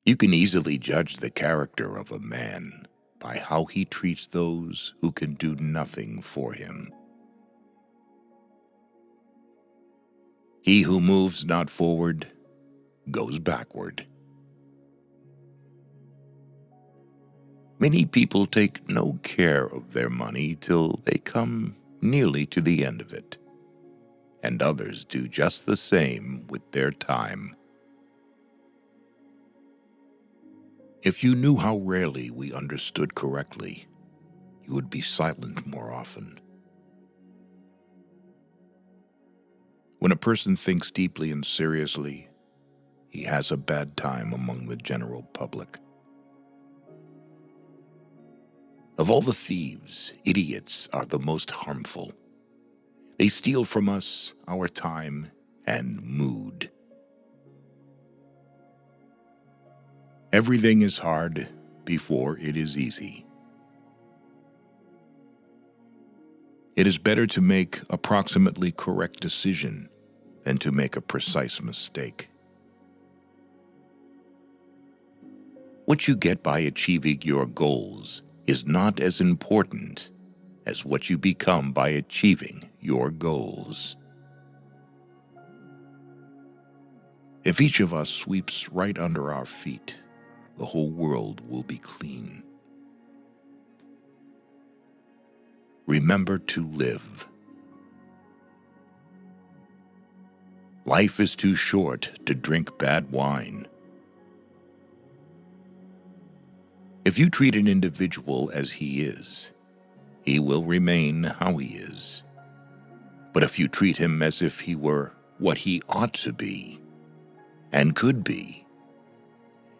You can easily judge the character of a man by how he treats those who can do nothing for him. He who moves not forward goes backward. Many people take no care of their money till they come nearly to the end of it, and others do just the same with their time. If you knew how rarely we understood correctly, you would be silent more often. When a person thinks deeply and seriously, he has a bad time among the general public. Of all the thieves, idiots are the most harmful. They steal from us our time and mood. Everything is hard before it is easy. It is better to make approximately correct decision than to make a precise mistake. What you get by achieving your goals is not as important as what you become by achieving your goals. If each of us sweeps right under our feet, the whole world will be clean. Remember to live. Life is too short to drink bad wine. If you treat an individual as he is, he will remain how he is. But if you treat him as if he were what he ought to be and could be,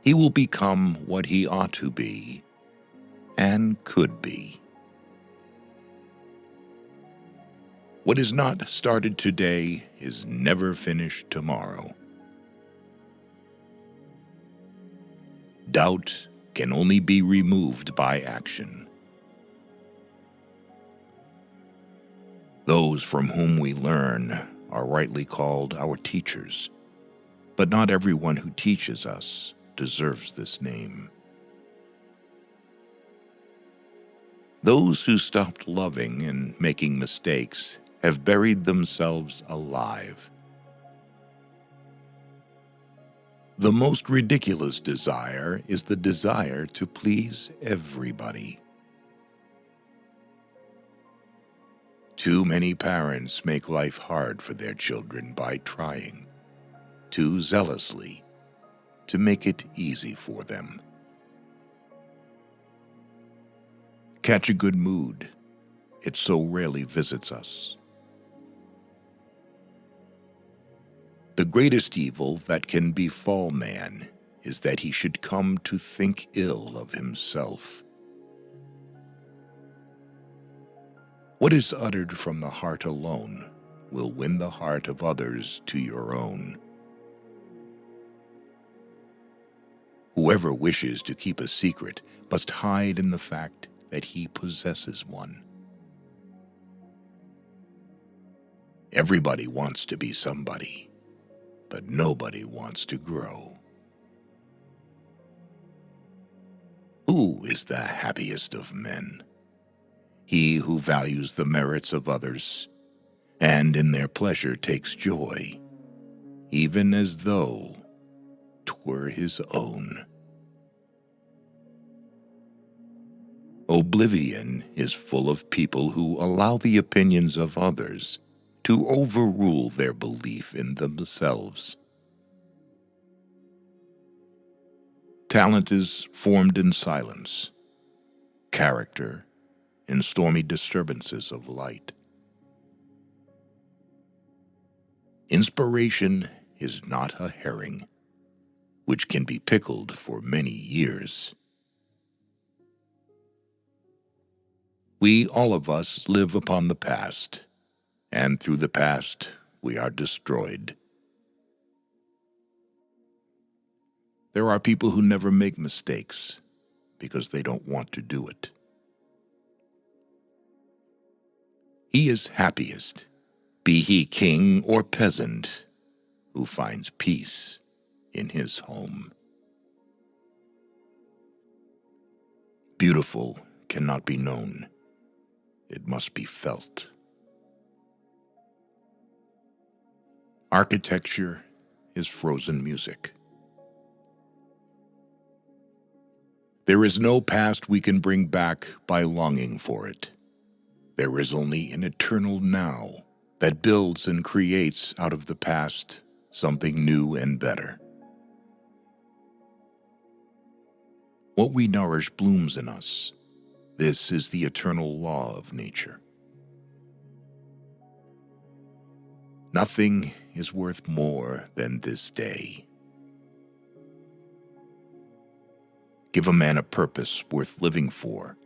he will become what he ought to be and could be. What is not started today is never finished tomorrow. Doubt can only be removed by action. Those from whom we learn are rightly called our teachers, but not everyone who teaches us deserves this name. Those who stopped loving and making mistakes have buried themselves alive. The most ridiculous desire is the desire to please everybody. Too many parents make life hard for their children by trying, too zealously, to make it easy for them. Catch a good mood. It so rarely visits us. The greatest evil that can befall man is that he should come to think ill of himself. What is uttered from the heart alone will win the heart of others to your own. Whoever wishes to keep a secret must hide in the fact that he possesses one. Everybody wants to be somebody, but nobody wants to grow. Who is the happiest of men? He who values the merits of others, and in their pleasure takes joy, even as though 'twere his own. Oblivion is full of people who allow the opinions of others to overrule their belief in themselves. Talent is formed in silence, character in stormy disturbances of light. Inspiration is not a herring, which can be pickled for many years. We, all of us, live upon the past, and through the past we are destroyed. There are people who never make mistakes because they don't want to do it. He is happiest, be he king or peasant, who finds peace in his home. Beautiful cannot be known. It must be felt. Architecture is frozen music. There is no past we can bring back by longing for it. There is only an eternal now that builds and creates out of the past something new and better. What we nourish blooms in us. This is the eternal law of nature. Nothing is worth more than this day. Give a man a purpose worth living for,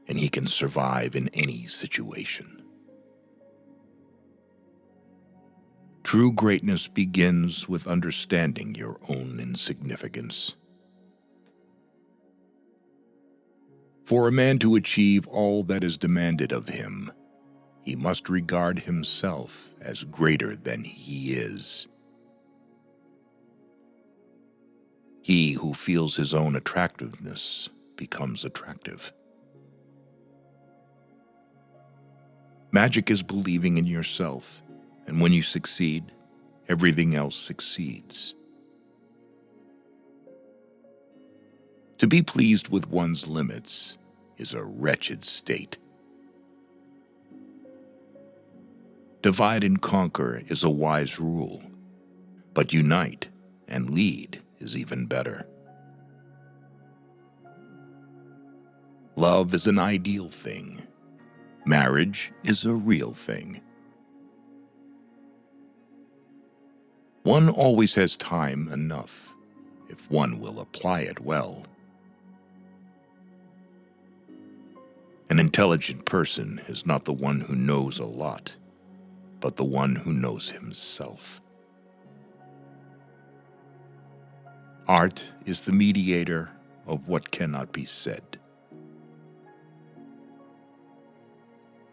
and he can survive in any situation. True greatness begins with understanding your own insignificance. For a man to achieve all that is demanded of him, he must regard himself as greater than he is. He who feels his own attractiveness becomes attractive. Magic is believing in yourself, and when you succeed, everything else succeeds. To be pleased with one's limits is a wretched state. Divide and conquer is a wise rule, but unite and lead is even better. Love is an ideal thing. Marriage is a real thing. One always has time enough, if one will apply it well. An intelligent person is not the one who knows a lot, but the one who knows himself. Art is the mediator of what cannot be said.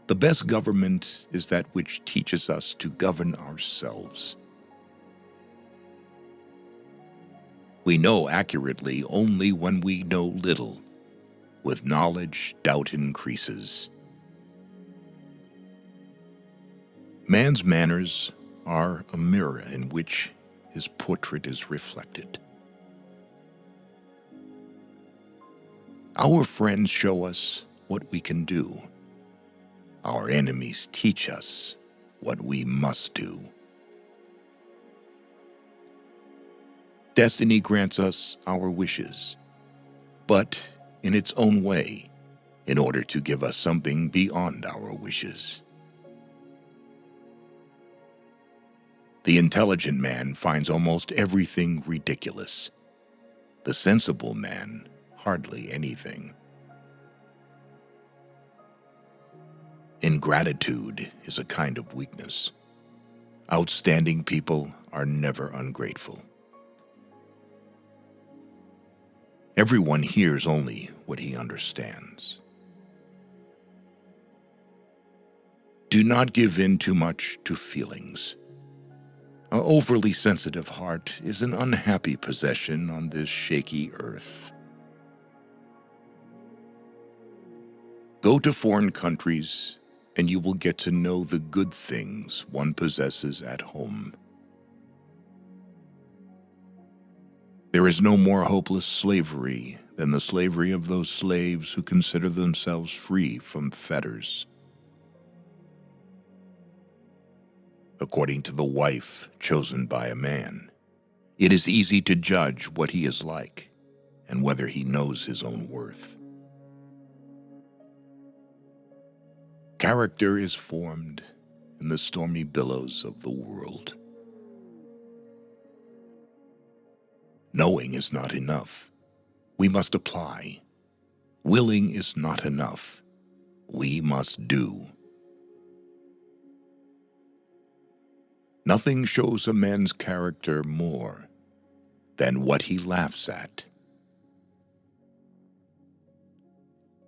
The best government is that which teaches us to govern ourselves. We know accurately only when we know little. With knowledge, doubt increases. Man's manners are a mirror in which his portrait is reflected. Our friends show us what we can do. Our enemies teach us what we must do. Destiny grants us our wishes, but in its own way, in order to give us something beyond our wishes. The intelligent man finds almost everything ridiculous. The sensible man, hardly anything. Ingratitude is a kind of weakness. Outstanding people are never ungrateful. Everyone hears only what he understands. Do not give in too much to feelings. An overly sensitive heart is an unhappy possession on this shaky earth. Go to foreign countries, and you will get to know the good things one possesses at home. There is no more hopeless slavery than the slavery of those slaves who consider themselves free from fetters. According to the wife chosen by a man, it is easy to judge what he is like and whether he knows his own worth. Character is formed in the stormy billows of the world. Knowing is not enough. We must apply. Willing is not enough. We must do. Nothing shows a man's character more than what he laughs at.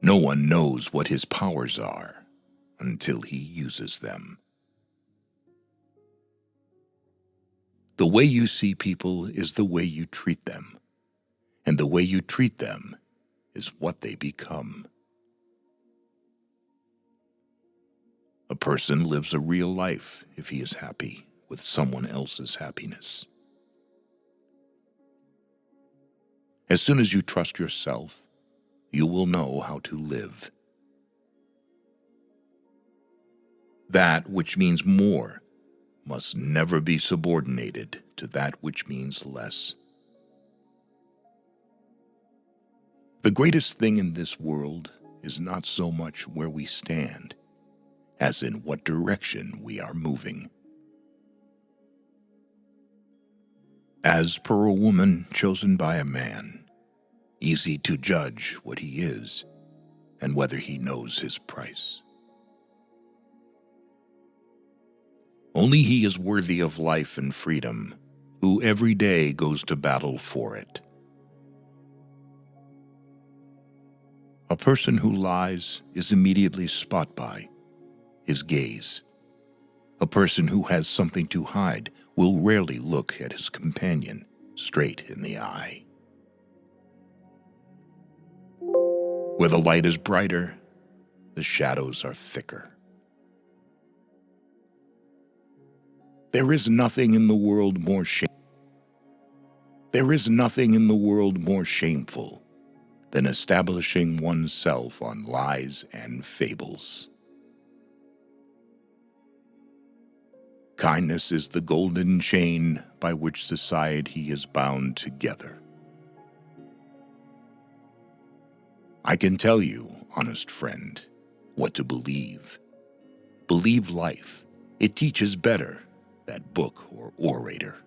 No one knows what his powers are until he uses them. The way you see people is the way you treat them, and the way you treat them is what they become. A person lives a real life if he is happy with someone else's happiness. As soon as you trust yourself, you will know how to live. That which means more must never be subordinated to that which means less. The greatest thing in this world is not so much where we stand, as in what direction we are moving. As per a woman chosen by a man, easy to judge what he is and whether he knows his price. Only he is worthy of life and freedom who every day goes to battle for it. A person who lies is immediately spot by his gaze. A person who has something to hide will rarely look at his companion straight in the eye. Where the light is brighter, the shadows are thicker. There is nothing in the world more shameful than establishing oneself on lies and fables. Kindness is the golden chain by which society is bound together. I can tell you, honest friend, what to believe. Believe life. It teaches better, that book or orator.